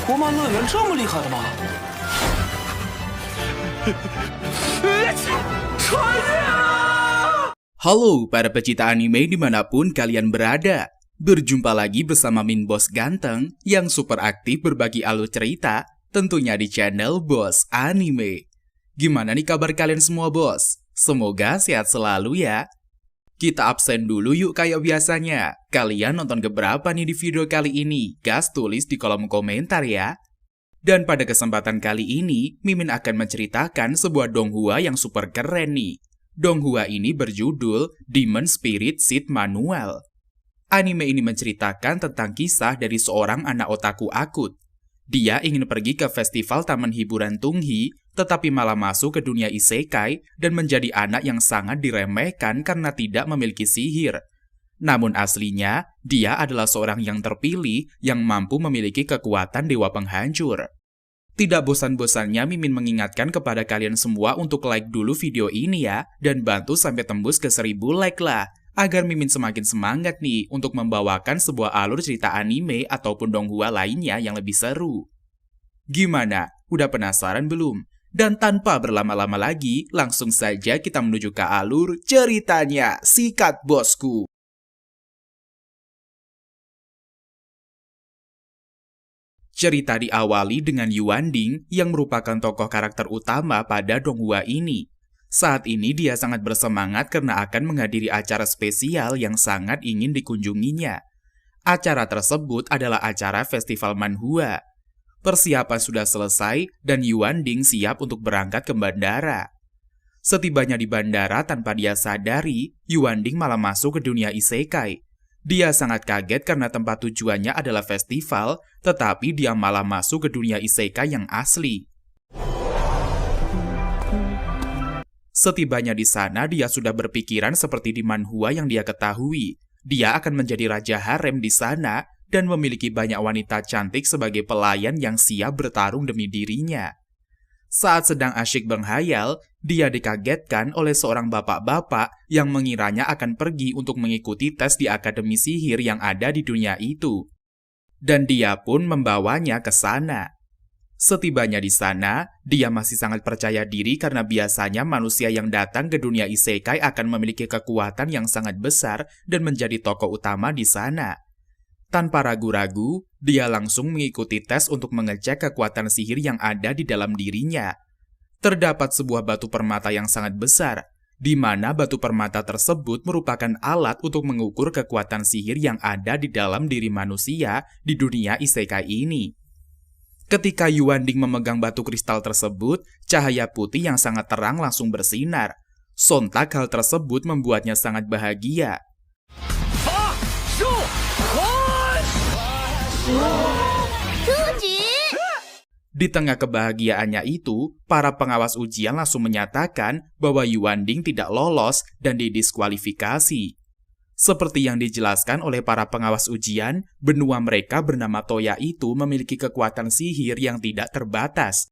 国漫乐园这么厉害的吗？穿越啊！ Halo para pecinta anime dimanapun kalian berada. Berjumpa lagi bersama Min Bos Ganteng yang super aktif berbagi alur cerita, tentunya di channel Bos Anime. Gimana nih kabar kalian semua bos? Semoga sehat selalu ya. Kita absen dulu yuk kayak biasanya. Kalian nonton keberapa nih di video kali ini? Gas tulis di kolom komentar ya. Dan pada kesempatan kali ini, Mimin akan menceritakan sebuah donghua yang super keren nih. Donghua ini berjudul Demon Spirit Seed Manual. Anime ini menceritakan tentang kisah dari seorang anak otaku akut. Dia ingin pergi ke festival taman hiburan Tunghi, tetapi malah masuk ke dunia isekai dan menjadi anak yang sangat diremehkan karena tidak memiliki sihir. Namun aslinya, dia adalah seorang yang terpilih yang mampu memiliki kekuatan dewa penghancur. Tidak bosan-bosannya Mimin mengingatkan kepada kalian semua untuk like dulu video ini ya, dan bantu sampai tembus ke 1000 like lah, agar Mimin semakin semangat nih untuk membawakan sebuah alur cerita anime ataupun donghua lainnya yang lebih seru. Gimana? Udah penasaran belum? Dan tanpa berlama-lama lagi, langsung saja kita menuju ke alur ceritanya. Sikat bosku! Cerita diawali dengan Yuanding yang merupakan tokoh karakter utama pada donghua ini. Saat ini dia sangat bersemangat karena akan menghadiri acara spesial yang sangat ingin dikunjunginya. Acara tersebut adalah acara festival manhwa. Persiapan sudah selesai dan Yuanding siap untuk berangkat ke bandara. Setibanya di bandara tanpa dia sadari, Yuanding malah masuk ke dunia isekai. Dia sangat kaget karena tempat tujuannya adalah festival, tetapi dia malah masuk ke dunia isekai yang asli. Setibanya di sana, dia sudah berpikiran seperti di manhwa yang dia ketahui. Dia akan menjadi raja harem di sana dan memiliki banyak wanita cantik sebagai pelayan yang siap bertarung demi dirinya. Saat sedang asyik menghayal, dia dikagetkan oleh seorang bapak-bapak yang mengiranya akan pergi untuk mengikuti tes di akademi sihir yang ada di dunia itu. Dan dia pun membawanya ke sana. Setibanya di sana, dia masih sangat percaya diri karena biasanya manusia yang datang ke dunia isekai akan memiliki kekuatan yang sangat besar dan menjadi tokoh utama di sana. Tanpa ragu-ragu, dia langsung mengikuti tes untuk mengecek kekuatan sihir yang ada di dalam dirinya. Terdapat sebuah batu permata yang sangat besar, di mana batu permata tersebut merupakan alat untuk mengukur kekuatan sihir yang ada di dalam diri manusia di dunia isekai ini. Ketika Yuanding memegang batu kristal tersebut, cahaya putih yang sangat terang langsung bersinar. Sontak hal tersebut membuatnya sangat bahagia. Di tengah kebahagiaannya itu, para pengawas ujian langsung menyatakan bahwa Yuanding tidak lolos dan didiskualifikasi. Seperti yang dijelaskan oleh para pengawas ujian, benua mereka bernama Toya itu memiliki kekuatan sihir yang tidak terbatas.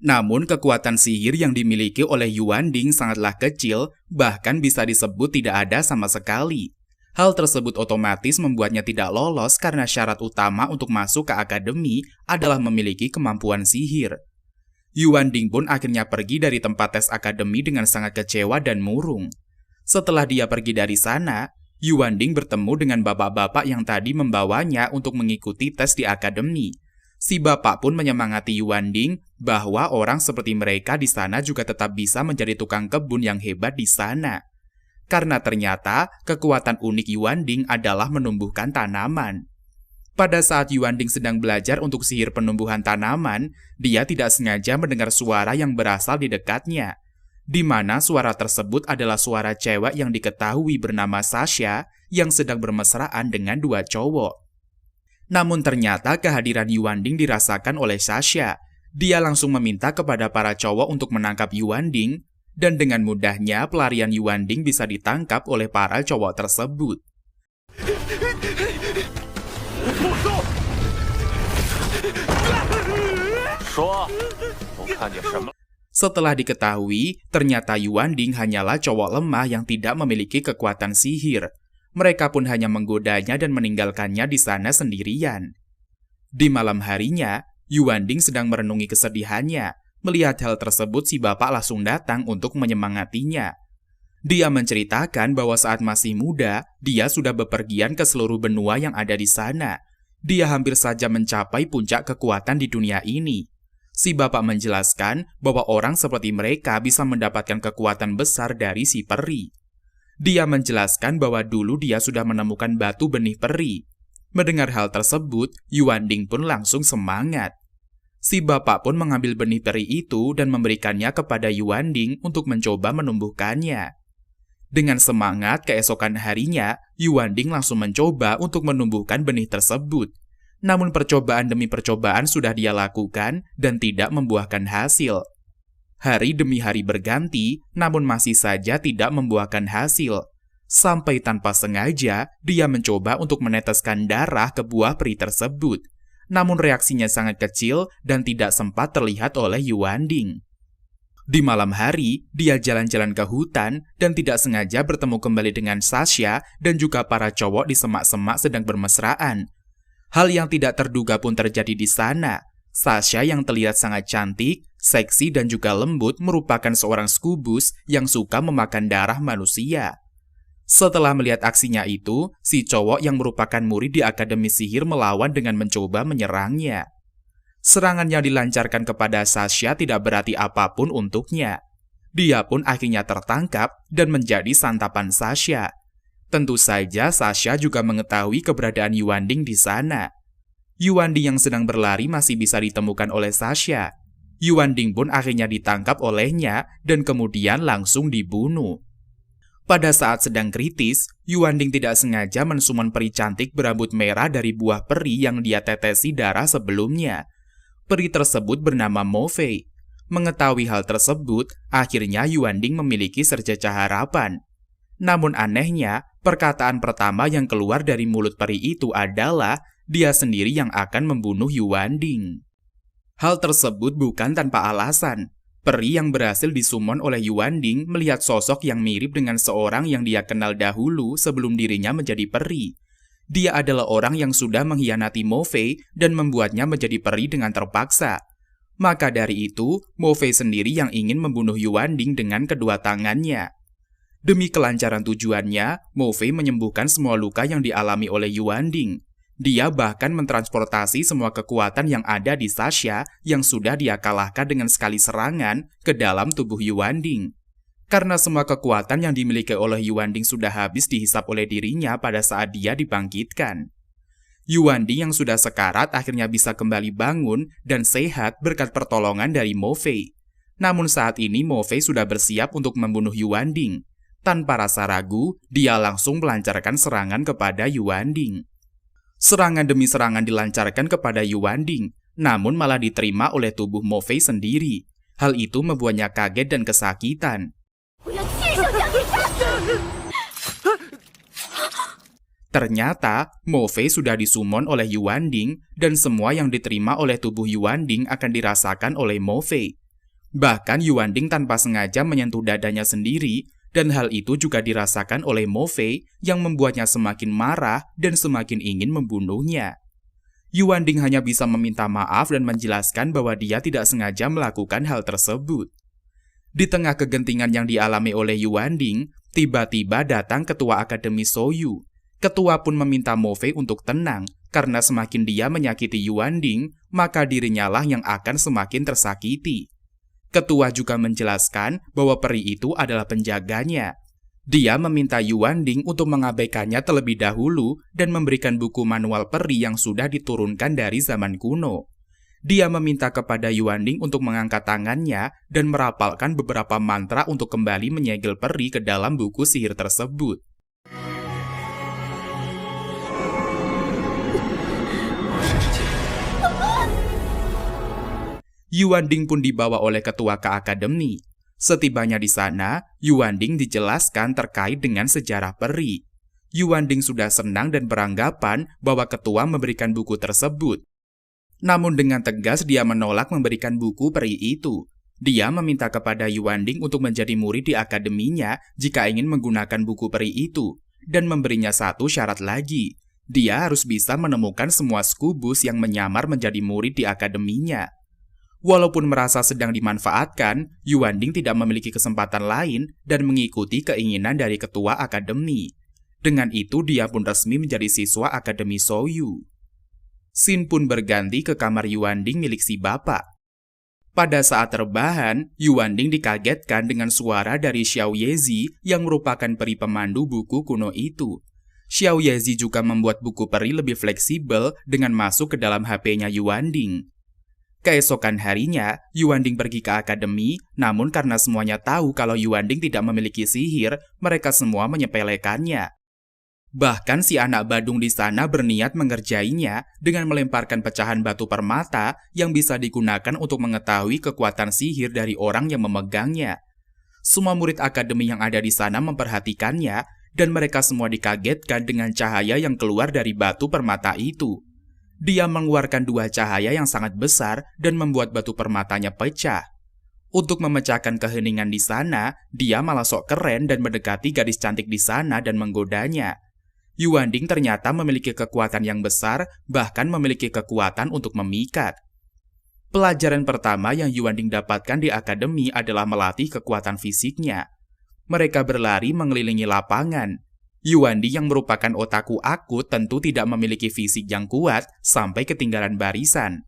Namun kekuatan sihir yang dimiliki oleh Yuanding sangatlah kecil, bahkan bisa disebut tidak ada sama sekali. Hal tersebut otomatis membuatnya tidak lolos karena syarat utama untuk masuk ke akademi adalah memiliki kemampuan sihir. Yuanding pun akhirnya pergi dari tempat tes akademi dengan sangat kecewa dan murung. Setelah dia pergi dari sana, Yuanding bertemu dengan bapak-bapak yang tadi membawanya untuk mengikuti tes di akademi. Si bapak pun menyemangati Yuanding bahwa orang seperti mereka di sana juga tetap bisa menjadi tukang kebun yang hebat di sana. Karena ternyata kekuatan unik Yuanding adalah menumbuhkan tanaman. Pada saat Yuanding sedang belajar untuk sihir penumbuhan tanaman, dia tidak sengaja mendengar suara yang berasal di dekatnya, di mana suara tersebut adalah suara cewek yang diketahui bernama Sasha yang sedang bermesraan dengan dua cowok. Namun ternyata kehadiran Yuanding dirasakan oleh Sasha. Dia langsung meminta kepada para cowok untuk menangkap Yuanding, dan dengan mudahnya pelarian Yuanding bisa ditangkap oleh para cowok tersebut. Setelah diketahui, ternyata Yuanding hanyalah cowok lemah yang tidak memiliki kekuatan sihir. Mereka pun hanya menggodanya dan meninggalkannya di sana sendirian. Di malam harinya, Yuanding sedang merenungi kesedihannya. Melihat hal tersebut, si bapak langsung datang untuk menyemangatinya. Dia menceritakan bahwa saat masih muda, dia sudah bepergian ke seluruh benua yang ada di sana. Dia hampir saja mencapai puncak kekuatan di dunia ini. Si bapak menjelaskan bahwa orang seperti mereka bisa mendapatkan kekuatan besar dari si peri. Dia menjelaskan bahwa dulu dia sudah menemukan batu benih peri. Mendengar hal tersebut, Yuanding pun langsung semangat. Si bapak pun mengambil benih peri itu dan memberikannya kepada Yuanding untuk mencoba menumbuhkannya. Dengan semangat, keesokan harinya, Yuanding langsung mencoba untuk menumbuhkan benih tersebut. Namun percobaan demi percobaan sudah dia lakukan dan tidak membuahkan hasil. Hari demi hari berganti, namun masih saja tidak membuahkan hasil. Sampai tanpa sengaja, dia mencoba untuk meneteskan darah ke buah peri tersebut. Namun reaksinya sangat kecil dan tidak sempat terlihat oleh Yuanding. Di malam hari, dia jalan-jalan ke hutan dan tidak sengaja bertemu kembali dengan Sasha dan juga para cowok di semak-semak sedang bermesraan. Hal yang tidak terduga pun terjadi di sana. Sasha yang terlihat sangat cantik, seksi dan juga lembut merupakan seorang skubus yang suka memakan darah manusia. Setelah melihat aksinya itu, si cowok yang merupakan murid di Akademi Sihir melawan dengan mencoba menyerangnya. Serangan yang dilancarkan kepada Sasha tidak berarti apapun untuknya. Dia pun akhirnya tertangkap dan menjadi santapan Sasha. Tentu saja Sasha juga mengetahui keberadaan Yuanding di sana. Yuanding yang sedang berlari masih bisa ditemukan oleh Sasha. Yuanding pun akhirnya ditangkap olehnya dan kemudian langsung dibunuh. Pada saat sedang kritis, Yuanding tidak sengaja mensummon peri cantik berambut merah dari buah peri yang dia tetesi darah sebelumnya. Peri tersebut bernama Mo-Fei. Mengetahui hal tersebut, akhirnya Yuanding memiliki secercah harapan. Namun anehnya, perkataan pertama yang keluar dari mulut peri itu adalah dia sendiri yang akan membunuh Yuanding. Hal tersebut bukan tanpa alasan. Peri yang berhasil disummon oleh Yuanding melihat sosok yang mirip dengan seorang yang dia kenal dahulu sebelum dirinya menjadi peri. Dia adalah orang yang sudah mengkhianati Mo-Fei dan membuatnya menjadi peri dengan terpaksa. Maka dari itu, Mo-Fei sendiri yang ingin membunuh Yuanding dengan kedua tangannya. Demi kelancaran tujuannya, Mo-Fei menyembuhkan semua luka yang dialami oleh Yuanding. Dia bahkan mentransportasi semua kekuatan yang ada di Sasha yang sudah dia kalahkan dengan sekali serangan ke dalam tubuh Yuanding. Karena semua kekuatan yang dimiliki oleh Yuanding sudah habis dihisap oleh dirinya pada saat dia dibangkitkan. Yuanding yang sudah sekarat akhirnya bisa kembali bangun dan sehat berkat pertolongan dari Mo-Fei. Namun saat ini Mo-Fei sudah bersiap untuk membunuh Yuanding. Tanpa rasa ragu, dia langsung melancarkan serangan kepada Yuanding. Serangan demi serangan dilancarkan kepada Yuanding, namun malah diterima oleh tubuh Mo-Fei sendiri. Hal itu membuatnya kaget dan kesakitan. Ternyata, Mo-Fei sudah disummon oleh Yuanding dan semua yang diterima oleh tubuh Yuanding akan dirasakan oleh Mo-Fei. Bahkan Yuanding tanpa sengaja menyentuh dadanya sendiri dan hal itu juga dirasakan oleh Mo-Fei yang membuatnya semakin marah dan semakin ingin membunuhnya. Yuanding hanya bisa meminta maaf dan menjelaskan bahwa dia tidak sengaja melakukan hal tersebut. Di tengah kegentingan yang dialami oleh Yuanding, tiba-tiba datang ketua Akademi Soyu. Ketua pun meminta Mo-Fei untuk tenang, karena semakin dia menyakiti Yuanding, maka dirinya lah yang akan semakin tersakiti. Ketua juga menjelaskan bahwa peri itu adalah penjaganya. Dia meminta Yuanding untuk mengabaikannya terlebih dahulu dan memberikan buku manual peri yang sudah diturunkan dari zaman kuno. Dia meminta kepada Yuanding untuk mengangkat tangannya dan merapalkan beberapa mantra untuk kembali menyegel peri ke dalam buku sihir tersebut. Yuanding pun dibawa oleh ketua ke akademi. Setibanya di sana, Yuanding dijelaskan terkait dengan sejarah peri. Yuanding sudah senang dan beranggapan bahwa ketua memberikan buku tersebut. Namun dengan tegas dia menolak memberikan buku peri itu. Dia meminta kepada Yuanding untuk menjadi murid di akademinya jika ingin menggunakan buku peri itu, dan memberinya satu syarat lagi. dia harus bisa menemukan semua skubus yang menyamar menjadi murid di akademinya. Walaupun merasa sedang dimanfaatkan, Yuanding tidak memiliki kesempatan lain dan mengikuti keinginan dari ketua akademi. Dengan itu, dia pun resmi menjadi siswa Akademi Soyu. Scene pun berganti ke kamar Yuanding milik si bapak. Pada saat rebahan, Yuanding dikagetkan dengan suara dari Xiao Yezi yang merupakan peri pemandu buku kuno itu. Xiao Yezi juga membuat buku peri lebih fleksibel dengan masuk ke dalam HP-nya Yuanding. Keesokan harinya, Yuanding pergi ke akademi, namun karena semuanya tahu kalau Yuanding tidak memiliki sihir, mereka semua menyepelekannya. Bahkan si anak badung di sana berniat mengerjainya dengan melemparkan pecahan batu permata yang bisa digunakan untuk mengetahui kekuatan sihir dari orang yang memegangnya. Semua murid akademi yang ada di sana memperhatikannya, dan mereka semua dikagetkan dengan cahaya yang keluar dari batu permata itu. Dia mengeluarkan 2 cahaya yang sangat besar dan membuat batu permatanya pecah. Untuk memecahkan keheningan di sana, dia malah sok keren dan mendekati gadis cantik di sana dan menggodanya. Yuanding ternyata memiliki kekuatan yang besar, bahkan memiliki kekuatan untuk memikat. Pelajaran pertama yang Yuanding dapatkan di akademi adalah melatih kekuatan fisiknya. Mereka berlari mengelilingi lapangan. Yuanding yang merupakan otaku akut tentu tidak memiliki fisik yang kuat sampai ketinggalan barisan.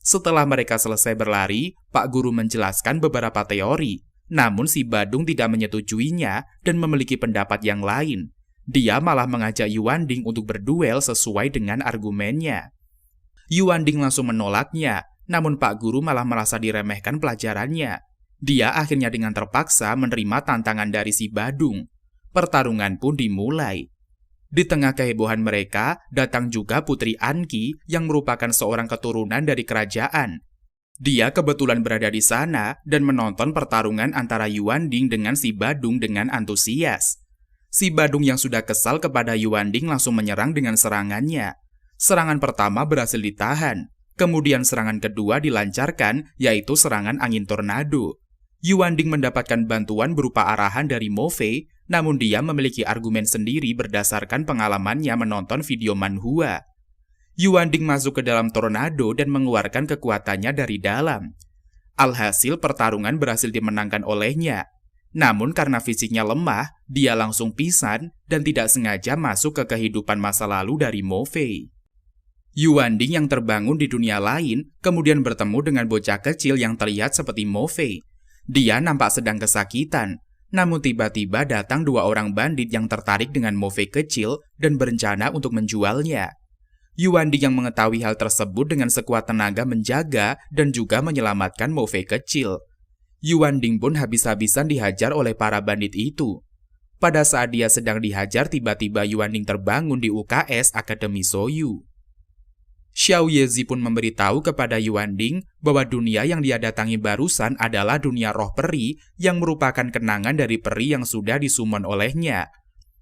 Setelah mereka selesai berlari, Pak Guru menjelaskan beberapa teori. Namun si Badung tidak menyetujuinya dan memiliki pendapat yang lain. Dia malah mengajak Yuanding untuk berduel sesuai dengan argumennya. Yuanding langsung menolaknya, namun Pak Guru malah merasa diremehkan pelajarannya. Dia akhirnya dengan terpaksa menerima tantangan dari si Badung. Pertarungan pun dimulai. Di tengah kehebohan mereka, datang juga Putri Anki yang merupakan seorang keturunan dari kerajaan. Dia kebetulan berada di sana dan menonton pertarungan antara Yuanding dengan si Badung dengan antusias. Si Badung yang sudah kesal kepada Yuanding langsung menyerang dengan serangannya. Serangan pertama berhasil ditahan, kemudian serangan kedua dilancarkan, yaitu serangan angin tornado. Yuanding mendapatkan bantuan berupa arahan dari Mofei, namun dia memiliki argumen sendiri berdasarkan pengalamannya menonton video manhwa. Yuanding masuk ke dalam tornado dan mengeluarkan kekuatannya dari dalam. Alhasil pertarungan berhasil dimenangkan olehnya. Namun karena fisiknya lemah, dia langsung pingsan dan tidak sengaja masuk ke kehidupan masa lalu dari Mofei. Yuanding yang terbangun di dunia lain kemudian bertemu dengan bocah kecil yang terlihat seperti Mofei. Dia nampak sedang kesakitan, namun tiba-tiba datang 2 orang bandit yang tertarik dengan Mofei kecil dan berencana untuk menjualnya. Yuanding yang mengetahui hal tersebut dengan sekuat tenaga menjaga dan juga menyelamatkan Mofei kecil. Yuanding pun habis-habisan dihajar oleh para bandit itu. Pada saat dia sedang dihajar, tiba-tiba Yuanding terbangun di UKS Akademi Soyu. Xiao Yezi pun memberitahu kepada Yuanding bahwa dunia yang dia datangi barusan adalah dunia roh peri yang merupakan kenangan dari peri yang sudah disummon olehnya.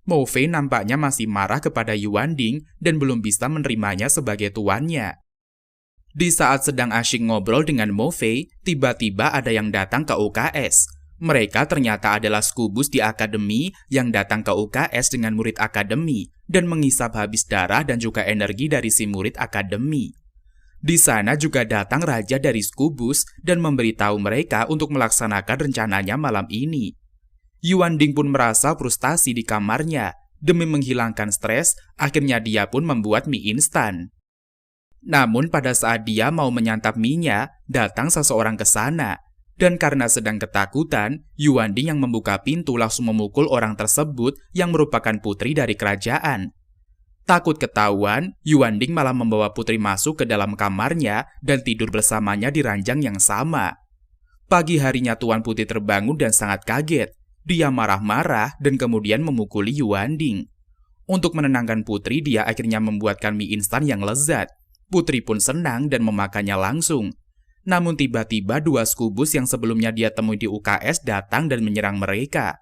Mofei nampaknya masih marah kepada Yuanding dan belum bisa menerimanya sebagai tuannya. Di saat sedang asyik ngobrol dengan Mofei, tiba-tiba ada yang datang ke UKS. Mereka ternyata adalah skubus di akademi yang datang ke UKS dengan murid akademi dan mengisap habis darah dan juga energi dari si murid akademi. Di sana juga datang raja dari skubus dan memberitahu mereka untuk melaksanakan rencananya malam ini. Yuanding pun merasa frustasi di kamarnya. Demi menghilangkan stres, akhirnya dia pun membuat mie instan. Namun pada saat dia mau menyantap mie-nya, datang seseorang ke sana. Dan karena sedang ketakutan, Yuanding yang membuka pintu langsung memukul orang tersebut yang merupakan putri dari kerajaan. Takut ketahuan, Yuanding malah membawa putri masuk ke dalam kamarnya dan tidur bersamanya di ranjang yang sama. Pagi harinya Tuan Putri terbangun dan sangat kaget. Dia marah-marah dan kemudian memukuli Yuanding. Untuk menenangkan putri, dia akhirnya membuatkan mie instan yang lezat. Putri pun senang dan memakannya langsung. Namun tiba-tiba 2 skubus yang sebelumnya dia temui di UKS datang dan menyerang mereka.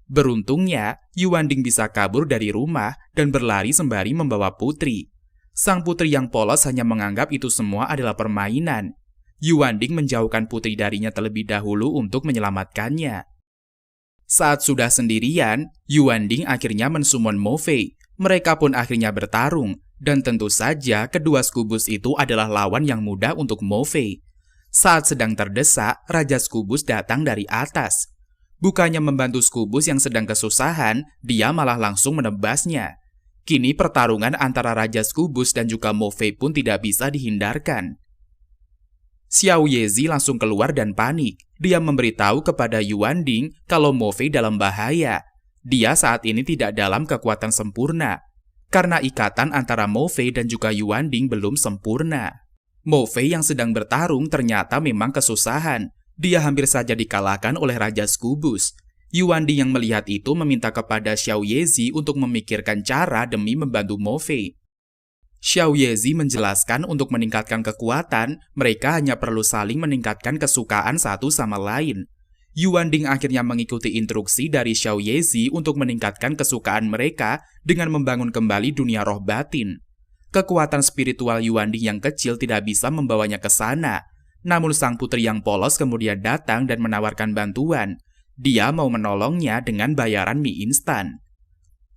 Beruntungnya, Yuanding bisa kabur dari rumah dan berlari sembari membawa putri. Sang putri yang polos hanya menganggap itu semua adalah permainan. Yuanding menjauhkan putri darinya terlebih dahulu untuk menyelamatkannya. Saat sudah sendirian, Yuanding akhirnya mensummon Mofei. Mereka pun akhirnya bertarung, dan tentu saja kedua Scubus itu adalah lawan yang mudah untuk Mo Fei. Saat sedang terdesak, Raja Scubus datang dari atas. Bukannya membantu Scubus yang sedang kesusahan, dia malah langsung menebasnya. Kini pertarungan antara Raja Scubus dan juga Mo Fei pun tidak bisa dihindarkan. Xiao Yezi langsung keluar dan panik. Dia memberitahu kepada Yuan Ding kalau Mo Fei dalam bahaya. Dia saat ini tidak dalam kekuatan sempurna, karena ikatan antara Mo Fei dan juga Yuan Ding belum sempurna. Mo Fei yang sedang bertarung ternyata memang kesusahan. Dia hampir saja dikalahkan oleh Raja Scubus. Yuan Ding yang melihat itu meminta kepada Xiao Yezi untuk memikirkan cara demi membantu Mo Fei. Xiao Yezi menjelaskan untuk meningkatkan kekuatan, mereka hanya perlu saling meningkatkan kesukaan satu sama lain. Yuan Ding akhirnya mengikuti instruksi dari Xiao Yezi untuk meningkatkan kesukaan mereka dengan membangun kembali dunia roh batin. Kekuatan spiritual Yuan Ding yang kecil tidak bisa membawanya ke sana. Namun sang putri yang polos kemudian datang dan menawarkan bantuan. Dia mau menolongnya dengan bayaran mie instan.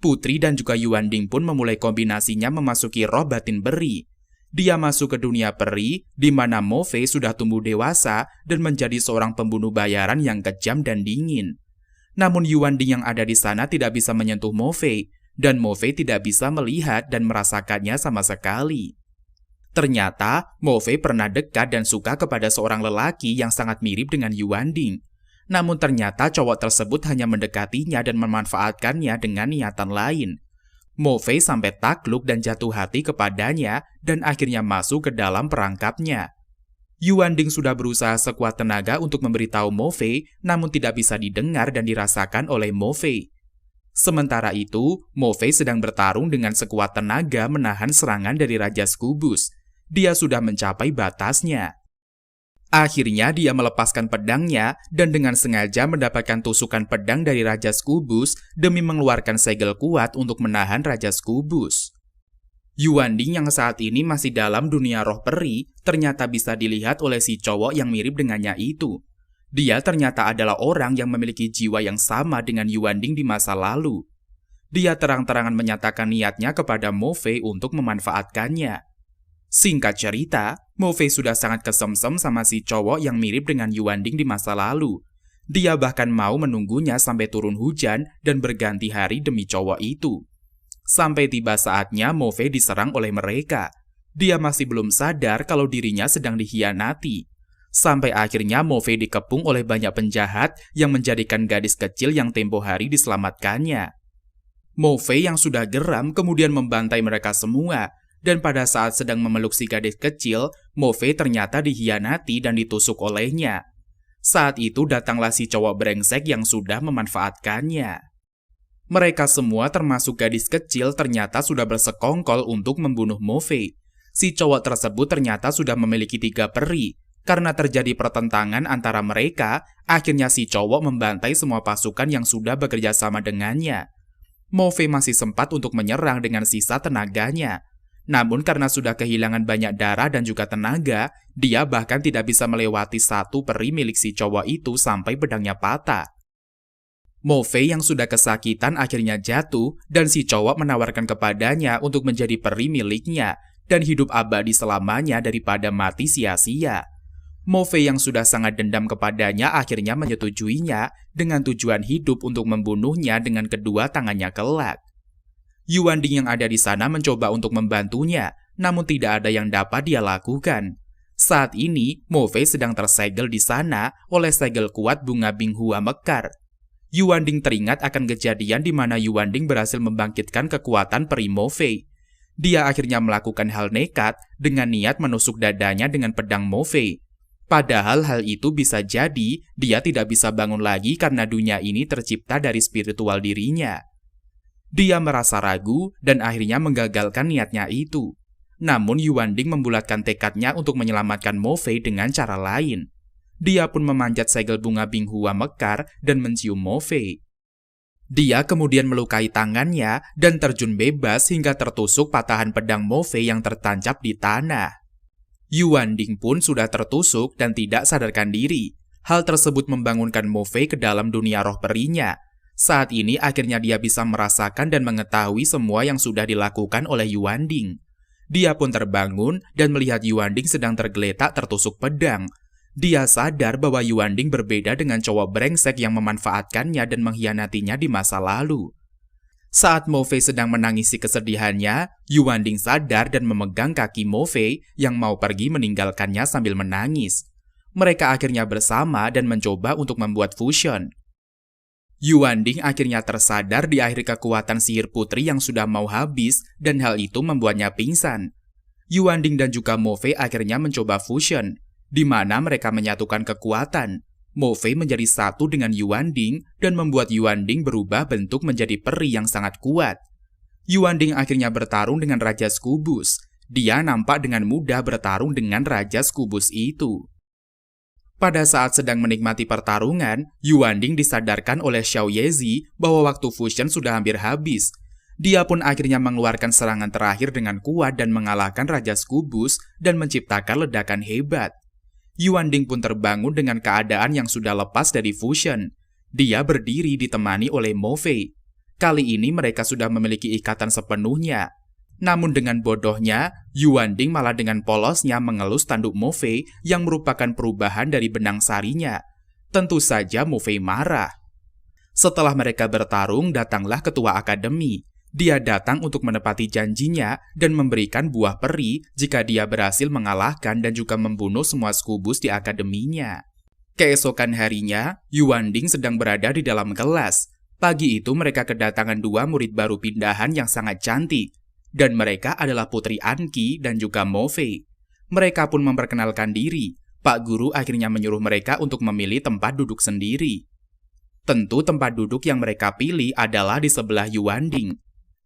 Putri dan juga Yuan Ding pun memulai kombinasinya memasuki roh batin beri. Dia masuk ke dunia peri, di mana Mo Fei sudah tumbuh dewasa dan menjadi seorang pembunuh bayaran yang kejam dan dingin. Namun Yuan Ding yang ada di sana tidak bisa menyentuh Mo Fei, dan Mo Fei tidak bisa melihat dan merasakannya sama sekali. Ternyata, Mo Fei pernah dekat dan suka kepada seorang lelaki yang sangat mirip dengan Yuan Ding. Namun ternyata cowok tersebut hanya mendekatinya dan memanfaatkannya dengan niatan lain. Mo Fei sampai takluk dan jatuh hati kepadanya dan akhirnya masuk ke dalam perangkapnya. Yuan Ding sudah berusaha sekuat tenaga untuk memberitahu Mo Fei, namun tidak bisa didengar dan dirasakan oleh Mo Fei. Sementara itu, Mo Fei sedang bertarung dengan sekuat tenaga menahan serangan dari Raja Scubus. Dia sudah mencapai batasnya. Akhirnya dia melepaskan pedangnya dan dengan sengaja mendapatkan tusukan pedang dari Raja Scubus demi mengeluarkan segel kuat untuk menahan Raja Scubus. Yuan Ding yang saat ini masih dalam dunia roh peri ternyata bisa dilihat oleh si cowok yang mirip dengannya itu. Dia ternyata adalah orang yang memiliki jiwa yang sama dengan Yuan Ding di masa lalu. Dia terang-terangan menyatakan niatnya kepada Mo Fei untuk memanfaatkannya. Singkat cerita, Mo Fei sudah sangat kesemsem sama si cowok yang mirip dengan Yuan Ding di masa lalu. Dia bahkan mau menunggunya sampai turun hujan dan berganti hari demi cowok itu. Sampai tiba saatnya Mo Fei diserang oleh mereka. Dia masih belum sadar kalau dirinya sedang dikhianati. Sampai akhirnya Mo Fei dikepung oleh banyak penjahat yang menjadikan gadis kecil yang tempo hari diselamatkannya. Mo Fei yang sudah geram kemudian membantai mereka semua. Dan pada saat sedang memeluk si gadis kecil, Mo Fei ternyata dikhianati dan ditusuk olehnya. Saat itu datanglah si cowok brengsek yang sudah memanfaatkannya. Mereka semua termasuk gadis kecil ternyata sudah bersekongkol untuk membunuh Mo Fei. Si cowok tersebut ternyata sudah memiliki 3 peri. Karena terjadi pertentangan antara mereka, akhirnya si cowok membantai semua pasukan yang sudah bekerja sama dengannya. Mo Fei masih sempat untuk menyerang dengan sisa tenaganya. Namun karena sudah kehilangan banyak darah dan juga tenaga, dia bahkan tidak bisa melewati 1 peri milik si cowok itu sampai pedangnya patah. Mo Fei yang sudah kesakitan akhirnya jatuh dan si cowok menawarkan kepadanya untuk menjadi peri miliknya dan hidup abadi selamanya daripada mati sia-sia. Mo Fei yang sudah sangat dendam kepadanya akhirnya menyetujuinya dengan tujuan hidup untuk membunuhnya dengan kedua tangannya kelak. Yuan Ding yang ada di sana mencoba untuk membantunya, namun tidak ada yang dapat dia lakukan. Saat ini, Mo Fei sedang tersegel di sana oleh segel kuat bunga Binghua mekar. Yuan Ding teringat akan kejadian di mana Yuan Ding berhasil membangkitkan kekuatan peri Mo Fei. Dia akhirnya melakukan hal nekat dengan niat menusuk dadanya dengan pedang Mo Fei. Padahal hal itu bisa jadi dia tidak bisa bangun lagi karena dunia ini tercipta dari spiritual dirinya. Dia merasa ragu dan akhirnya menggagalkan niatnya itu. Namun Yuan Ding membulatkan tekadnya untuk menyelamatkan Mo Fei dengan cara lain. Dia pun memanjat segel bunga Binghua mekar dan mencium Mo Fei. Dia kemudian melukai tangannya dan terjun bebas hingga tertusuk patahan pedang Mo Fei yang tertancap di tanah. Yuan Ding pun sudah tertusuk dan tidak sadarkan diri. Hal tersebut membangunkan Mo Fei ke dalam dunia roh perinya. Saat ini akhirnya dia bisa merasakan dan mengetahui semua yang sudah dilakukan oleh Yuanding. Dia pun terbangun dan melihat Yuanding sedang tergeletak tertusuk pedang. Dia sadar bahwa Yuanding berbeda dengan cowok brengsek yang memanfaatkannya dan mengkhianatinya di masa lalu. Saat Mo Fei sedang menangisi kesedihannya, Yuanding sadar dan memegang kaki Mo Fei yang mau pergi meninggalkannya sambil menangis. Mereka akhirnya bersama dan mencoba untuk membuat fusion. Yuanding akhirnya tersadar di akhir kekuatan sihir putri yang sudah mau habis dan hal itu membuatnya pingsan. Yuanding dan juga Mo Fei akhirnya mencoba fusion, di mana mereka menyatukan kekuatan. Mo Fei menjadi satu dengan Yuanding dan membuat Yuanding berubah bentuk menjadi peri yang sangat kuat. Yuanding akhirnya bertarung dengan Raja Scubus. Dia nampak dengan mudah bertarung dengan Raja Scubus itu. Pada saat sedang menikmati pertarungan, Yuanding disadarkan oleh Xiao Yezi bahwa waktu fusion sudah hampir habis. Dia pun akhirnya mengeluarkan serangan terakhir dengan kuat dan mengalahkan Raja Scubus dan menciptakan ledakan hebat. Yuanding pun terbangun dengan keadaan yang sudah lepas dari fusion. Dia berdiri ditemani oleh Mo Fei. Kali ini mereka sudah memiliki ikatan sepenuhnya. Namun dengan bodohnya, Yuanding malah dengan polosnya mengelus tanduk Mo Fei yang merupakan perubahan dari benang sarinya. Tentu saja Mo Fei marah. Setelah mereka bertarung, datanglah ketua akademi. Dia datang untuk menepati janjinya dan memberikan buah peri jika dia berhasil mengalahkan dan juga membunuh semua Scubus di akademinya. Keesokan harinya, Yuanding sedang berada di dalam kelas. Pagi itu mereka kedatangan dua murid baru pindahan yang sangat cantik. Dan mereka adalah Putri Anqi dan juga Mo Fei. Mereka pun memperkenalkan diri. Pak Guru akhirnya menyuruh mereka untuk memilih tempat duduk sendiri. Tentu tempat duduk yang mereka pilih adalah di sebelah Yuanding.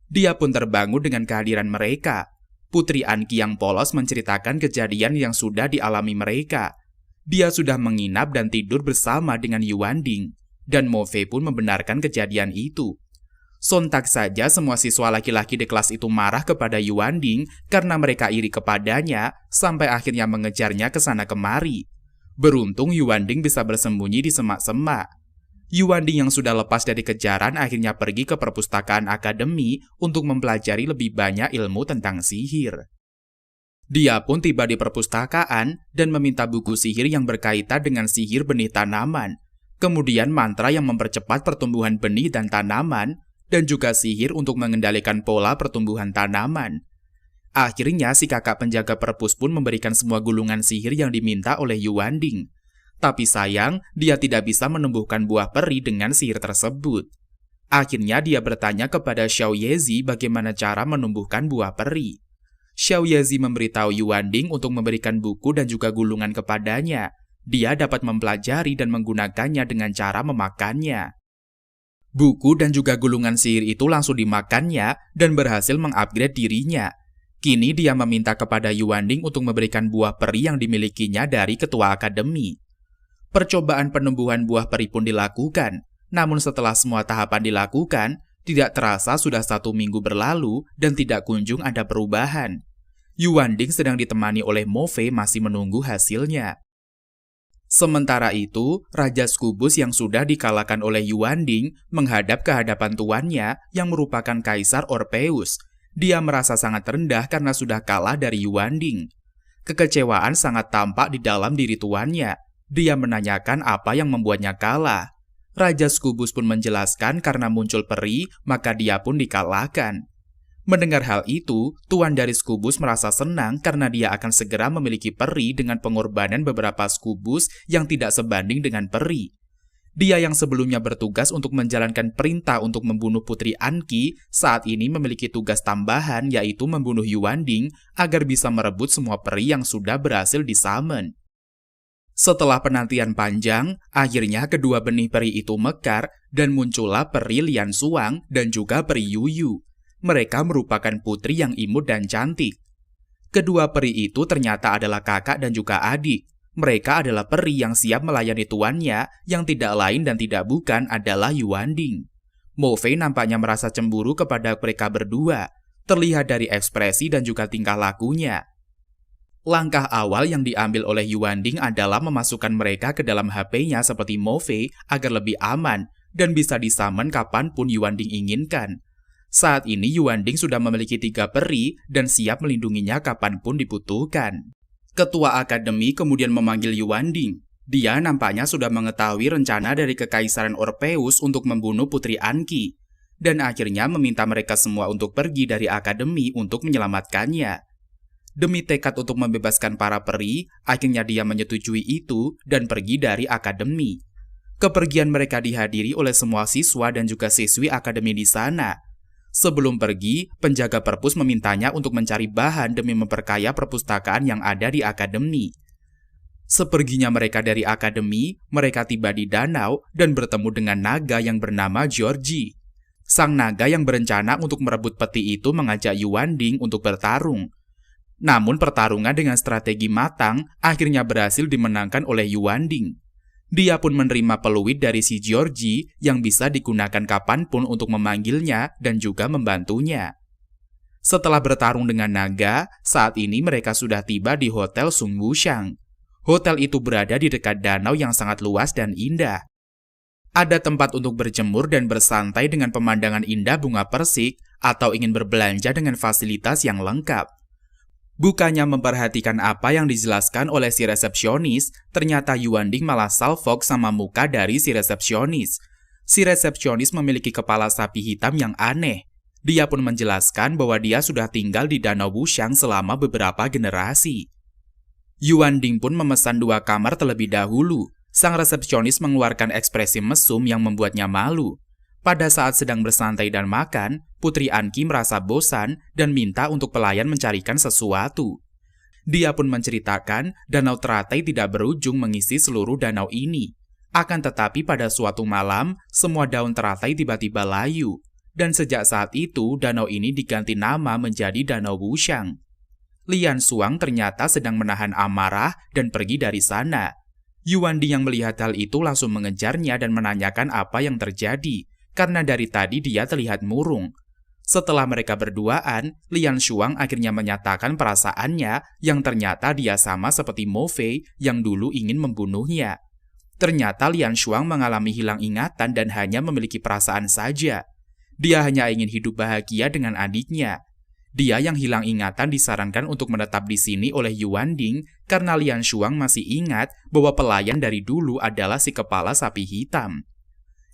Dia pun terbangun dengan kehadiran mereka. Putri Anqi yang polos menceritakan kejadian yang sudah dialami mereka. Dia sudah menginap dan tidur bersama dengan Yuanding. Dan Mo Fei pun membenarkan kejadian itu. Sontak saja semua siswa laki-laki di kelas itu marah kepada Yuanding karena mereka iri kepadanya sampai akhirnya mengejarnya ke sana kemari. Beruntung Yuanding bisa bersembunyi di semak-semak. Yuanding yang sudah lepas dari kejaran akhirnya pergi ke perpustakaan akademi untuk mempelajari lebih banyak ilmu tentang sihir. Dia pun tiba di perpustakaan dan meminta buku sihir yang berkaitan dengan sihir benih tanaman, kemudian mantra yang mempercepat pertumbuhan benih dan tanaman, dan juga sihir untuk mengendalikan pola pertumbuhan tanaman. Akhirnya si kakak penjaga perpus pun memberikan semua gulungan sihir yang diminta oleh Yuanding. Tapi sayang, dia tidak bisa menumbuhkan buah peri dengan sihir tersebut. Akhirnya dia bertanya kepada Xiao Yezi bagaimana cara menumbuhkan buah peri. Xiao Yezi memberitahu Yuanding untuk memberikan buku dan juga gulungan kepadanya. Dia dapat mempelajari dan menggunakannya dengan cara memakannya. Buku dan juga gulungan sihir itu langsung dimakannya dan berhasil mengupgrade dirinya. Kini dia meminta kepada Yuanding untuk memberikan buah peri yang dimilikinya dari ketua akademi. Percobaan penumbuhan buah peri pun dilakukan, namun setelah semua tahapan dilakukan, tidak terasa sudah 1 minggu berlalu dan tidak kunjung ada perubahan. Yuanding sedang ditemani oleh Mo Fei masih menunggu hasilnya. Sementara itu, Raja Scubus yang sudah dikalahkan oleh Yuanding menghadap ke hadapan tuannya yang merupakan Kaisar Orpheus. Dia merasa sangat rendah karena sudah kalah dari Yuanding. Kekecewaan sangat tampak di dalam diri tuannya. Dia menanyakan apa yang membuatnya kalah. Raja Scubus pun menjelaskan karena muncul peri, maka dia pun dikalahkan. Mendengar hal itu, tuan dari Scubus merasa senang karena dia akan segera memiliki peri dengan pengorbanan beberapa Scubus yang tidak sebanding dengan peri. Dia yang sebelumnya bertugas untuk menjalankan perintah untuk membunuh Putri Anqi, saat ini memiliki tugas tambahan yaitu membunuh Yuanding agar bisa merebut semua peri yang sudah berhasil disummon. Setelah penantian panjang, akhirnya kedua benih peri itu mekar dan muncullah peri Lian Suang dan juga peri Yuyu. Mereka merupakan putri yang imut dan cantik. Kedua peri itu ternyata adalah kakak dan juga adik. Mereka adalah peri yang siap melayani tuannya, yang tidak lain dan tidak bukan adalah Yuanding. Mo Fei nampaknya merasa cemburu kepada mereka berdua, terlihat dari ekspresi dan juga tingkah lakunya. Langkah awal yang diambil oleh Yuanding adalah memasukkan mereka ke dalam HP-nya seperti Mo Fei agar lebih aman, dan bisa disamen kapanpun Yuanding inginkan. Saat ini Yuanding sudah memiliki 3 peri dan siap melindunginya kapanpun dibutuhkan. Ketua Akademi kemudian memanggil Yuanding. Dia nampaknya sudah mengetahui rencana dari Kekaisaran Orpheus untuk membunuh Putri Anki, dan akhirnya meminta mereka semua untuk pergi dari Akademi untuk menyelamatkannya. Demi tekad untuk membebaskan para peri, akhirnya dia menyetujui itu dan pergi dari Akademi. Kepergian mereka dihadiri oleh semua siswa dan juga siswi Akademi di sana. Sebelum pergi, penjaga perpus memintanya untuk mencari bahan demi memperkaya perpustakaan yang ada di Akademi. Seperginya mereka dari Akademi, mereka tiba di danau dan bertemu dengan naga yang bernama Georgie. Sang naga yang berencana untuk merebut peti itu mengajak Yuanding untuk bertarung. Namun pertarungan dengan strategi matang akhirnya berhasil dimenangkan oleh Yuanding. Dia pun menerima peluit dari si Georgie yang bisa digunakan kapanpun untuk memanggilnya dan juga membantunya. Setelah bertarung dengan naga, saat ini mereka sudah tiba di Hotel Sung Wushang. Hotel itu berada di dekat danau yang sangat luas dan indah. Ada tempat untuk berjemur dan bersantai dengan pemandangan indah bunga persik atau ingin berbelanja dengan fasilitas yang lengkap. Bukannya memperhatikan apa yang dijelaskan oleh si resepsionis, ternyata Yuanding malah salfok sama muka dari si resepsionis. Si resepsionis memiliki kepala sapi hitam yang aneh. Dia pun menjelaskan bahwa dia sudah tinggal di Danau Wushang selama beberapa generasi. Yuanding pun memesan 2 kamar terlebih dahulu. Sang resepsionis mengeluarkan ekspresi mesum yang membuatnya malu. Pada saat sedang bersantai dan makan, Putri Anki merasa bosan dan minta untuk pelayan mencarikan sesuatu. Dia pun menceritakan danau teratai tidak berujung mengisi seluruh danau ini. Akan tetapi pada suatu malam, semua daun teratai tiba-tiba layu. Dan sejak saat itu, danau ini diganti nama menjadi Danau Wushang. Lian Xuang ternyata sedang menahan amarah dan pergi dari sana. Yuanding yang melihat hal itu langsung mengejarnya dan menanyakan apa yang terjadi, karena dari tadi dia terlihat murung. Setelah mereka berduaan, Lian Xuang akhirnya menyatakan perasaannya yang ternyata dia sama seperti Mo Fei yang dulu ingin membunuhnya. Ternyata Lian Xuang mengalami hilang ingatan dan hanya memiliki perasaan saja. Dia hanya ingin hidup bahagia dengan adiknya. Dia yang hilang ingatan disarankan untuk menetap di sini oleh Yuanding karena Lian Xuang masih ingat bahwa pelayan dari dulu adalah si kepala sapi hitam.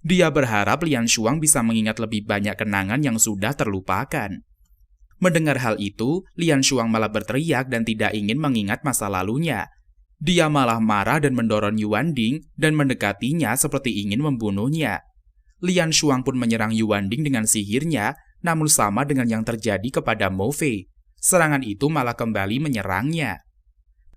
Dia berharap Lian Xuang bisa mengingat lebih banyak kenangan yang sudah terlupakan. Mendengar hal itu, Lian Xuang malah berteriak dan tidak ingin mengingat masa lalunya. Dia malah marah dan mendorong Yuanding dan mendekatinya seperti ingin membunuhnya. Lian Xuang pun menyerang Yuanding dengan sihirnya, namun sama dengan yang terjadi kepada Mo Fei. Serangan itu malah kembali menyerangnya.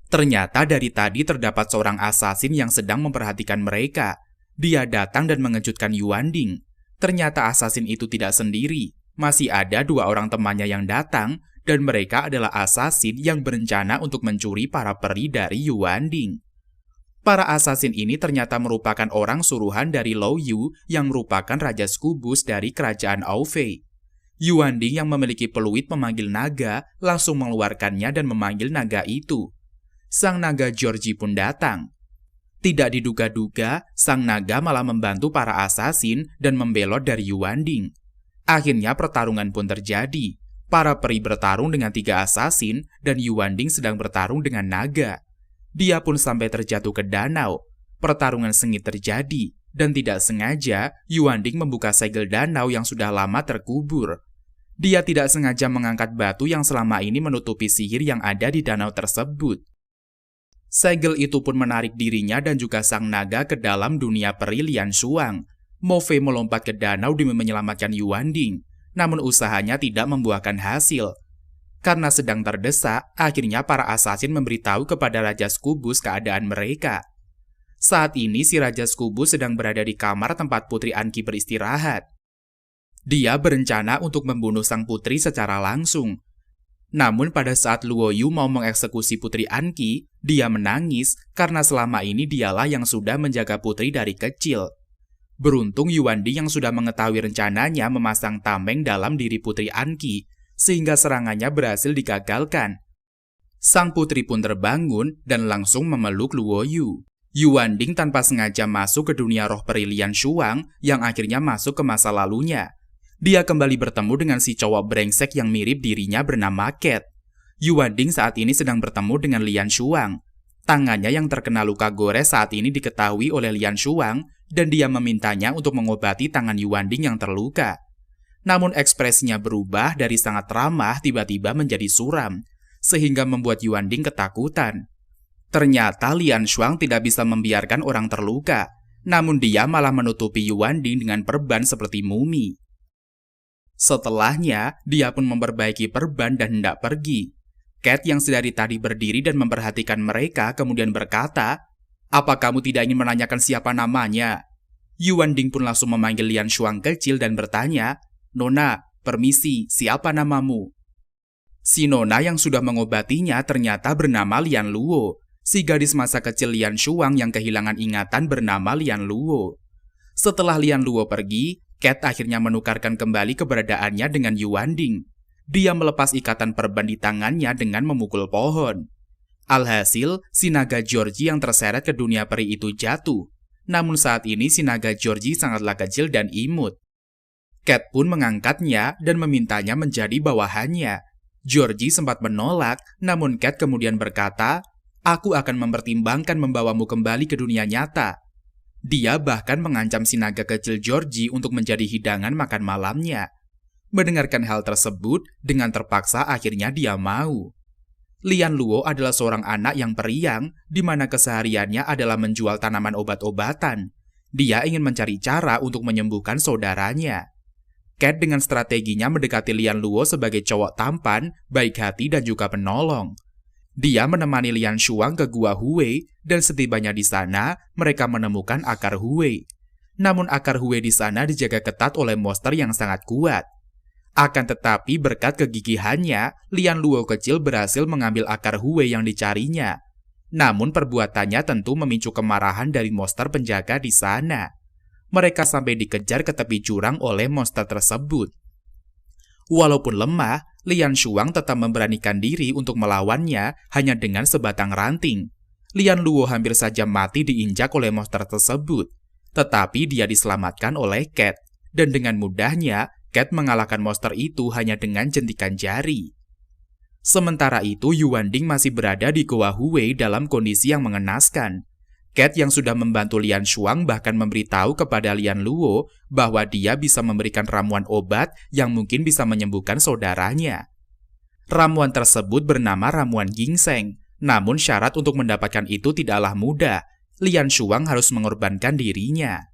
Ternyata dari tadi terdapat seorang asasin yang sedang memperhatikan mereka. Dia datang dan mengejutkan Yuanding. Ternyata asasin itu tidak sendiri. Masih ada 2 orang temannya yang datang, dan mereka adalah asasin yang berencana untuk mencuri para peri dari Yuanding. Para asasin ini ternyata merupakan orang suruhan dari Lou Yu yang merupakan Raja Scubus dari kerajaan Aufei. Yuanding yang memiliki peluit memanggil naga langsung mengeluarkannya dan memanggil naga itu. Sang naga Georgie pun datang. Tidak diduga-duga, sang naga malah membantu para asasin dan membelot dari Yuanding. Akhirnya pertarungan pun terjadi. Para peri bertarung dengan 3 asasin dan Yuanding sedang bertarung dengan naga. Dia pun sampai terjatuh ke danau. Pertarungan sengit terjadi dan tidak sengaja Yuanding membuka segel danau yang sudah lama terkubur. Dia tidak sengaja mengangkat batu yang selama ini menutupi sihir yang ada di danau tersebut. Segel itu pun menarik dirinya dan juga sang naga ke dalam dunia peri Lian Xuang. Mo Fei melompat ke danau demi menyelamatkan Yuanding, namun usahanya tidak membuahkan hasil. Karena sedang terdesak, akhirnya para asasin memberitahu kepada Raja Scubus keadaan mereka. Saat ini si Raja Scubus sedang berada di kamar tempat Putri Anki beristirahat. Dia berencana untuk membunuh sang putri secara langsung. Namun pada saat Luo Yu mau mengeksekusi Putri Anki, dia menangis karena selama ini dialah yang sudah menjaga putri dari kecil. Beruntung Yuanding yang sudah mengetahui rencananya memasang tameng dalam diri Putri Anki, sehingga serangannya berhasil digagalkan. Sang putri pun terbangun dan langsung memeluk Luo Yu. Yuanding tanpa sengaja masuk ke dunia roh peri Lian Shuang yang akhirnya masuk ke masa lalunya. Dia kembali bertemu dengan si cowok brengsek yang mirip dirinya bernama Cat. Yuanding saat ini sedang bertemu dengan Lian Shuang. Tangannya yang terkena luka gores saat ini diketahui oleh Lian Shuang dan dia memintanya untuk mengobati tangan Yuanding yang terluka. Namun ekspresinya berubah dari sangat ramah tiba-tiba menjadi suram, sehingga membuat Yuanding ketakutan. Ternyata Lian Shuang tidak bisa membiarkan orang terluka, namun dia malah menutupi Yuanding dengan perban seperti mumi. Setelahnya, dia pun memperbaiki perban dan hendak pergi. Cat yang sedari tadi berdiri dan memperhatikan mereka kemudian berkata, "Apa kamu tidak ingin menanyakan siapa namanya?" Yuanding pun langsung memanggil Lian Shuang kecil dan bertanya, "Nona, permisi, siapa namamu?" Si Nona yang sudah mengobatinya ternyata bernama Lian Luo, si gadis masa kecil Lian Shuang yang kehilangan ingatan bernama Lian Luo. Setelah Lian Luo pergi, Cat akhirnya menukarkan kembali keberadaannya dengan Yuanding. Dia melepas ikatan perban di tangannya dengan memukul pohon. Alhasil, si naga Georgie yang terseret ke dunia peri itu jatuh. Namun saat ini si naga Georgie sangatlah kecil dan imut. Cat pun mengangkatnya dan memintanya menjadi bawahannya. Georgie sempat menolak, namun Cat kemudian berkata, "Aku akan mempertimbangkan membawamu kembali ke dunia nyata." Dia bahkan mengancam si naga kecil Georgie untuk menjadi hidangan makan malamnya. Mendengarkan hal tersebut, dengan terpaksa akhirnya dia mau. Lian Luo adalah seorang anak yang periang, di mana kesehariannya adalah menjual tanaman obat-obatan. Dia ingin mencari cara untuk menyembuhkan saudaranya. Cat dengan strateginya mendekati Lian Luo sebagai cowok tampan, baik hati dan juga penolong. Dia menemani Lian Shuang ke Gua Hui, dan setibanya di sana, mereka menemukan akar Hui. Namun akar Hui di sana dijaga ketat oleh monster yang sangat kuat. Akan tetapi berkat kegigihannya, Lian Luo kecil berhasil mengambil akar Hui yang dicarinya. Namun perbuatannya tentu memicu kemarahan dari monster penjaga di sana. Mereka sampai dikejar ke tepi jurang oleh monster tersebut. Walaupun lemah, Lian Shuang tetap memberanikan diri untuk melawannya hanya dengan sebatang ranting. Lian Luo hampir saja mati diinjak oleh monster tersebut. Tetapi dia diselamatkan oleh Cat. Dan dengan mudahnya, Cat mengalahkan monster itu hanya dengan jentikan jari. Sementara itu, Yuanding masih berada di Gua Hui dalam kondisi yang mengenaskan. Cat yang sudah membantu Lian Shuang bahkan memberitahu kepada Lian Luo bahwa dia bisa memberikan ramuan obat yang mungkin bisa menyembuhkan saudaranya. Ramuan tersebut bernama ramuan ginseng, namun syarat untuk mendapatkan itu tidaklah mudah. Lian Shuang harus mengorbankan dirinya.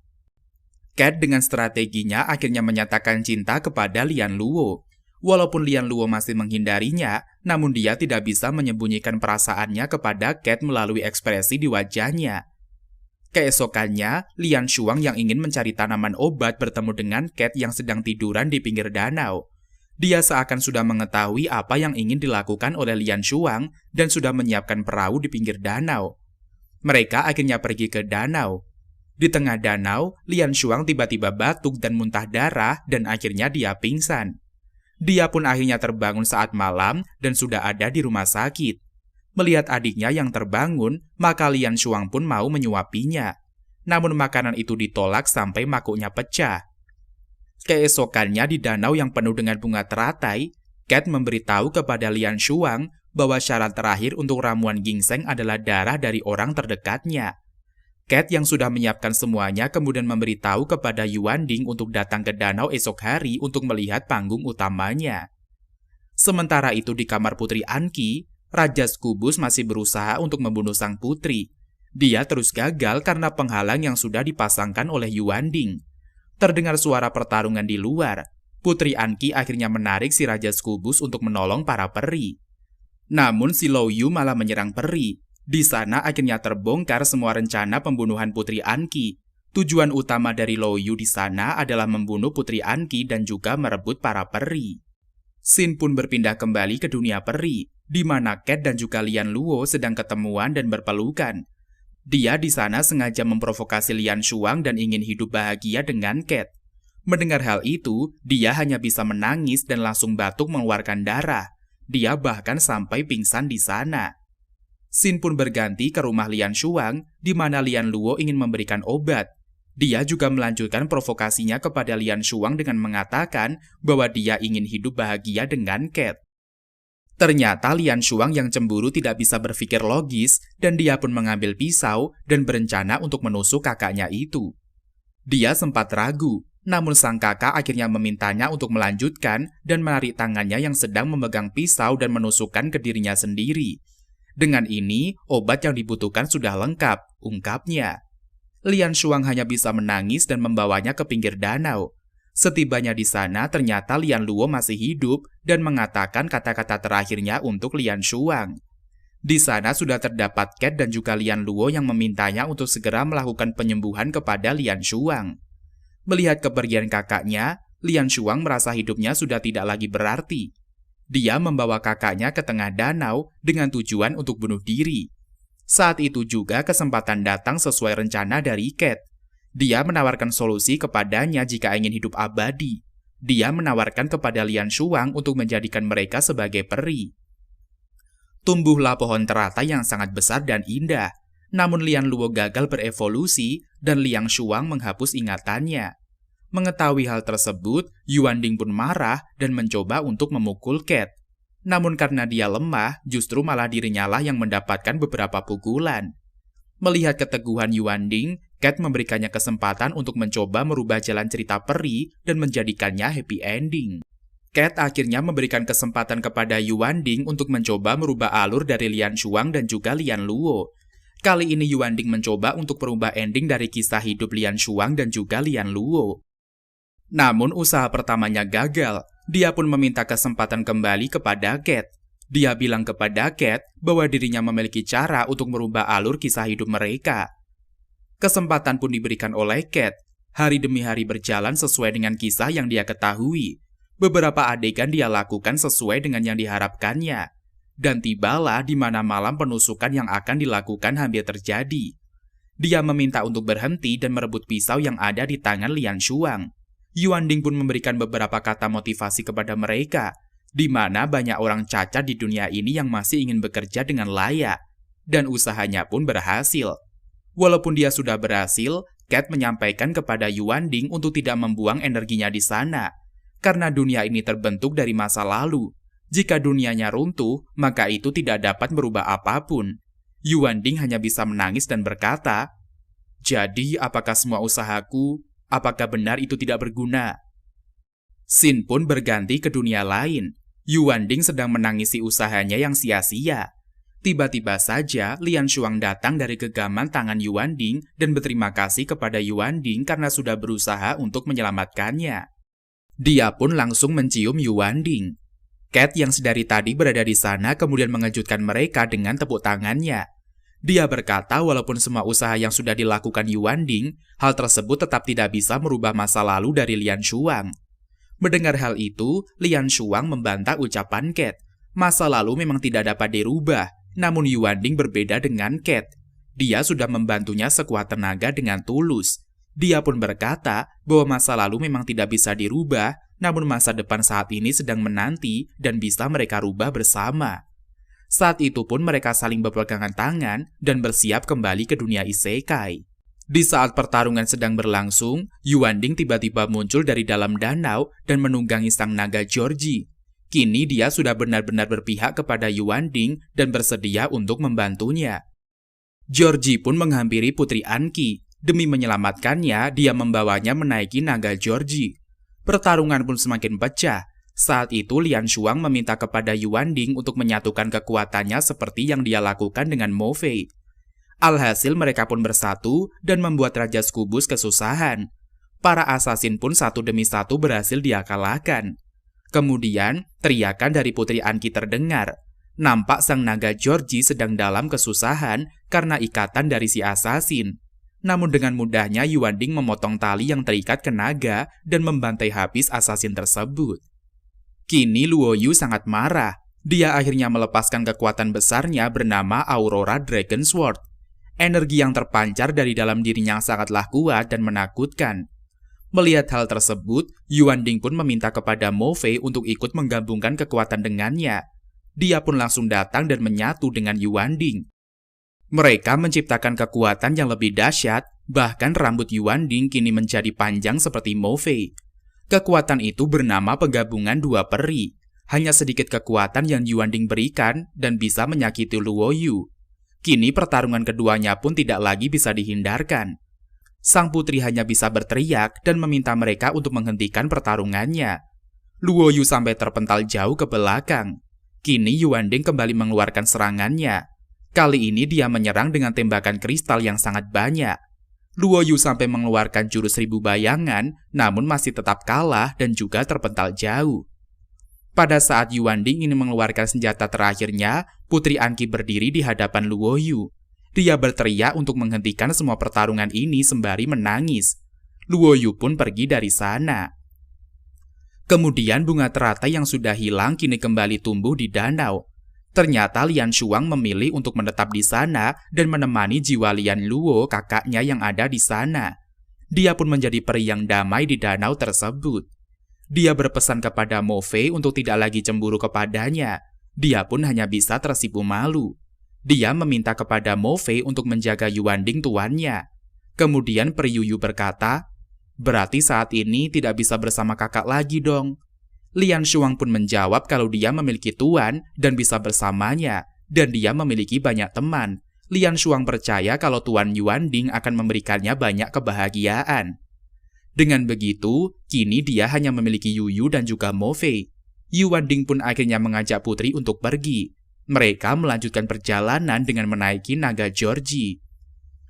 Cat dengan strateginya akhirnya menyatakan cinta kepada Lian Luo. Walaupun Lian Luo masih menghindarinya, namun dia tidak bisa menyembunyikan perasaannya kepada Cat melalui ekspresi di wajahnya. Keesokannya, Lian Shuang yang ingin mencari tanaman obat bertemu dengan Cat yang sedang tiduran di pinggir danau. Dia seakan sudah mengetahui apa yang ingin dilakukan oleh Lian Shuang dan sudah menyiapkan perahu di pinggir danau. Mereka akhirnya pergi ke danau. Di tengah danau, Lian Shuang tiba-tiba batuk dan muntah darah dan akhirnya dia pingsan. Dia pun akhirnya terbangun saat malam dan sudah ada di rumah sakit. Melihat adiknya yang terbangun, maka Lian Shuang pun mau menyuapinya. Namun makanan itu ditolak sampai mangkuknya pecah. Keesokannya di danau yang penuh dengan bunga teratai, Cat memberitahu kepada Lian Shuang bahwa syarat terakhir untuk ramuan ginseng adalah darah dari orang terdekatnya. Cat yang sudah menyiapkan semuanya kemudian memberitahu kepada Yuanding untuk datang ke danau esok hari untuk melihat panggung utamanya. Sementara itu di kamar Putri Anki, Raja Scubus masih berusaha untuk membunuh sang putri. Dia terus gagal karena penghalang yang sudah dipasangkan oleh Yuanding. Terdengar suara pertarungan di luar. Putri Anki akhirnya menarik si Raja Scubus untuk menolong para peri. Namun si Lou Yu malah menyerang peri. Di sana akhirnya terbongkar semua rencana pembunuhan Putri Anki. Tujuan utama dari Lou Yu di sana adalah membunuh Putri Anki dan juga merebut para peri. Sin pun berpindah kembali ke dunia peri, di mana Cat dan juga Lian Luo sedang ketemuan dan berpelukan. Dia di sana sengaja memprovokasi Lian Shuang dan ingin hidup bahagia dengan Cat. Mendengar hal itu, dia hanya bisa menangis dan langsung batuk mengeluarkan darah. Dia bahkan sampai pingsan di sana. Xin pun berganti ke rumah Lian Shuang, di mana Lian Luo ingin memberikan obat. Dia juga melanjutkan provokasinya kepada Lian Shuang dengan mengatakan bahwa dia ingin hidup bahagia dengan Cat. Ternyata Lian Shuang yang cemburu tidak bisa berpikir logis, dan dia pun mengambil pisau dan berencana untuk menusuk kakaknya itu. Dia sempat ragu, namun sang kakak akhirnya memintanya untuk melanjutkan dan menarik tangannya yang sedang memegang pisau dan menusukkan ke dirinya sendiri. Dengan ini, obat yang dibutuhkan sudah lengkap, ungkapnya. Lian Shuang hanya bisa menangis dan membawanya ke pinggir danau. Setibanya di sana, ternyata Lian Luo masih hidup dan mengatakan kata-kata terakhirnya untuk Lian Shuang. Di sana sudah terdapat Cat dan juga Lian Luo yang memintanya untuk segera melakukan penyembuhan kepada Lian Shuang. Melihat kepergian kakaknya, Lian Shuang merasa hidupnya sudah tidak lagi berarti. Dia membawa kakaknya ke tengah danau dengan tujuan untuk bunuh diri. Saat itu juga kesempatan datang sesuai rencana dari Cat. Dia menawarkan solusi kepadanya jika ingin hidup abadi. Dia menawarkan kepada Lian Shuang untuk menjadikan mereka sebagai peri. Tumbuhlah pohon teratai yang sangat besar dan indah. Namun Lian Luo gagal berevolusi dan Lian Shuang menghapus ingatannya. Mengetahui hal tersebut, Yuan Ding pun marah dan mencoba untuk memukul Cat. Namun karena dia lemah, justru malah dirinya lah yang mendapatkan beberapa pukulan. Melihat keteguhan Yuan Ding, Cat memberikannya kesempatan untuk mencoba merubah jalan cerita peri dan menjadikannya happy ending. Cat akhirnya memberikan kesempatan kepada Yuan Ding untuk mencoba merubah alur dari Lian Shuang dan juga Lian Luo. Kali ini Yuan Ding mencoba untuk merubah ending dari kisah hidup Lian Shuang dan juga Lian Luo. Namun usaha pertamanya gagal. Dia pun meminta kesempatan kembali kepada Cat. Dia bilang kepada Cat bahwa dirinya memiliki cara untuk merubah alur kisah hidup mereka. Kesempatan pun diberikan oleh Cat. Hari demi hari berjalan sesuai dengan kisah yang dia ketahui. Beberapa adegan dia lakukan sesuai dengan yang diharapkannya. Dan tibalah di mana malam penusukan yang akan dilakukan hampir terjadi. Dia meminta untuk berhenti dan merebut pisau yang ada di tangan Lian Shuang. Yuan Ding pun memberikan beberapa kata motivasi kepada mereka, di mana banyak orang cacat di dunia ini yang masih ingin bekerja dengan layak, dan usahanya pun berhasil. Walaupun dia sudah berhasil, Cat menyampaikan kepada Yuan Ding untuk tidak membuang energinya di sana, karena dunia ini terbentuk dari masa lalu. Jika dunianya runtuh, maka itu tidak dapat merubah apapun. Yuan Ding hanya bisa menangis dan berkata, "Jadi, apakah semua usahaku? Apakah benar itu tidak berguna?" Xin pun berganti ke dunia lain. Yuan Ding sedang menangisi usahanya yang sia-sia. Tiba-tiba saja, Lian Shuang datang dari genggaman tangan Yuan Ding dan berterima kasih kepada Yuan Ding karena sudah berusaha untuk menyelamatkannya. Dia pun langsung mencium Yuan Ding. Cat yang sedari tadi berada di sana kemudian mengejutkan mereka dengan tepuk tangannya. Dia berkata walaupun semua usaha yang sudah dilakukan Yuan Ding, hal tersebut tetap tidak bisa merubah masa lalu dari Lian Shuang. Mendengar hal itu, Lian Shuang membantah ucapan Cat. Masa lalu memang tidak dapat dirubah, namun Yuan Ding berbeda dengan Cat. Dia sudah membantunya sekuat tenaga dengan tulus. Dia pun berkata bahwa masa lalu memang tidak bisa dirubah, namun masa depan saat ini sedang menanti dan bisa mereka rubah bersama. Saat itu pun mereka saling berpegangan tangan dan bersiap kembali ke dunia isekai. Di saat pertarungan sedang berlangsung, Yuan Ding tiba-tiba muncul dari dalam danau dan menunggangi sang naga Georgie. Kini dia sudah benar-benar berpihak kepada Yuan Ding dan bersedia untuk membantunya. Georgie pun menghampiri Putri Anqi. Demi menyelamatkannya, dia membawanya menaiki naga Georgie. Pertarungan pun semakin pecah. Saat itu Lian Shuang meminta kepada Yuan Ding untuk menyatukan kekuatannya seperti yang dia lakukan dengan Mo Fei. Alhasil mereka pun bersatu dan membuat Raja Scubus kesusahan. Para asasin pun satu demi satu berhasil dia kalahkan. Kemudian, teriakan dari Putri Anqi terdengar. Nampak sang naga Georgie sedang dalam kesusahan karena ikatan dari si asasin. Namun dengan mudahnya Yuan Ding memotong tali yang terikat ke naga dan membantai habis asasin tersebut. Kini Luo Yu sangat marah. Dia akhirnya melepaskan kekuatan besarnya bernama Aurora Dragon Sword. Energi yang terpancar dari dalam dirinya sangatlah kuat dan menakutkan. Melihat hal tersebut, Yuan Ding pun meminta kepada Mo Fei untuk ikut menggabungkan kekuatan dengannya. Dia pun langsung datang dan menyatu dengan Yuan Ding. Mereka menciptakan kekuatan yang lebih dahsyat, bahkan rambut Yuanding kini menjadi panjang seperti Morphe. Kekuatan itu bernama penggabungan dua peri. Hanya sedikit kekuatan yang Yuanding berikan dan bisa menyakiti Luoyu. Kini pertarungan keduanya pun tidak lagi bisa dihindarkan. Sang putri hanya bisa berteriak dan meminta mereka untuk menghentikan pertarungannya. Luoyu sampai terpental jauh ke belakang. Kini Yuanding kembali mengeluarkan serangannya. Kali ini dia menyerang dengan tembakan kristal yang sangat banyak. Luoyu sampai mengeluarkan jurus 1000 bayangan, namun masih tetap kalah dan juga terpental jauh. Pada saat Yuanding ingin mengeluarkan senjata terakhirnya, Putri Anqi berdiri di hadapan Luoyu. Dia berteriak untuk menghentikan semua pertarungan ini sembari menangis. Luoyu pun pergi dari sana. Kemudian bunga teratai yang sudah hilang kini kembali tumbuh di danau. Ternyata Lian Shuang memilih untuk menetap di sana dan menemani jiwa Lian Luo, kakaknya yang ada di sana. Dia pun menjadi peri yang damai di danau tersebut. Dia berpesan kepada Morphe untuk tidak lagi cemburu kepadanya. Dia pun hanya bisa tersipu malu. Dia meminta kepada Morphe untuk menjaga Yuanding tuannya. Kemudian peri Yuyu berkata, "Berarti saat ini tidak bisa bersama kakak lagi dong." Lian Shuang pun menjawab kalau dia memiliki tuan dan bisa bersamanya, dan dia memiliki banyak teman. Lian Shuang percaya kalau Tuan Yuanding akan memberikannya banyak kebahagiaan. Dengan begitu, kini dia hanya memiliki Yuyu dan juga Morphe. Yuanding pun akhirnya mengajak putri untuk pergi. Mereka melanjutkan perjalanan dengan menaiki naga Georgie.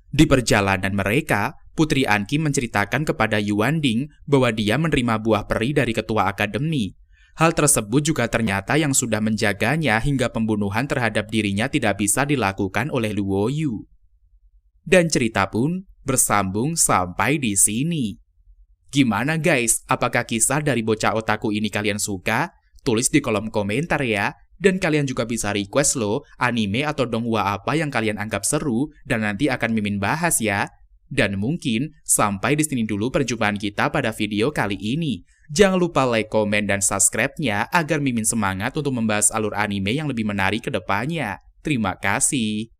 Di perjalanan mereka, Putri Anqi menceritakan kepada Yuanding bahwa dia menerima buah peri dari ketua akademi. Hal tersebut juga ternyata yang sudah menjaganya hingga pembunuhan terhadap dirinya tidak bisa dilakukan oleh Luoyu. Dan cerita pun bersambung sampai di sini. Gimana guys? Apakah kisah dari bocah otaku ini kalian suka? Tulis di kolom komentar ya. Dan kalian juga bisa request loh anime atau donghua apa yang kalian anggap seru dan nanti akan Mimin bahas ya. Dan mungkin sampai di sini dulu perjumpaan kita pada video kali ini. Jangan lupa like, komen, dan subscribe-nya agar Mimin semangat untuk membahas alur anime yang lebih menarik ke depannya. Terima kasih.